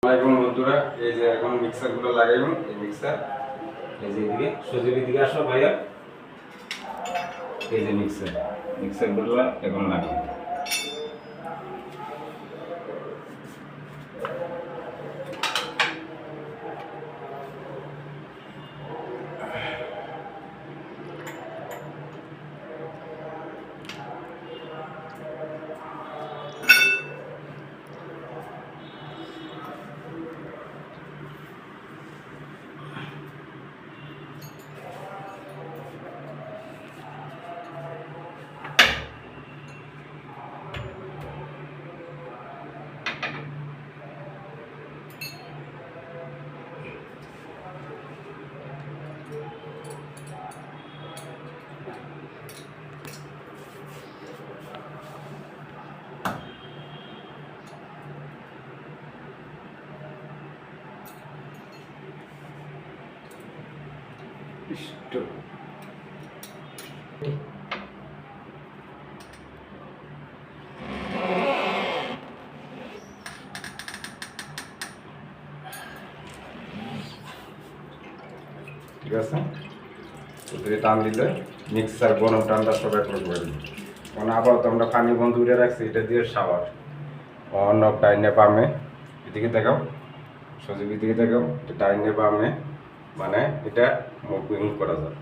আসসালামু বন্ধুরা, এই যে এখন মিক্সারগুলো লাগাইব। এই মিক্সার এই যে এদিকে সজীব দিকে আসো ভাইয়া। এই যে মিক্সারগুলো এখন লাগাবো। ঠিক আছে, ওদিকে টান দিলে মিক্সার গরম ঠান্ডা সব এক করে দিবে। কারণ আপাতত আমরা পানি বন্ধ করে রাখছি, এটা দিয়ে শাওয়ার অন্য ডাইনে বামে। এদিকে দেখাও সজীব, দিকে দেখাও ডাইনে বামে, মানে এটা মুভিং করা যায়।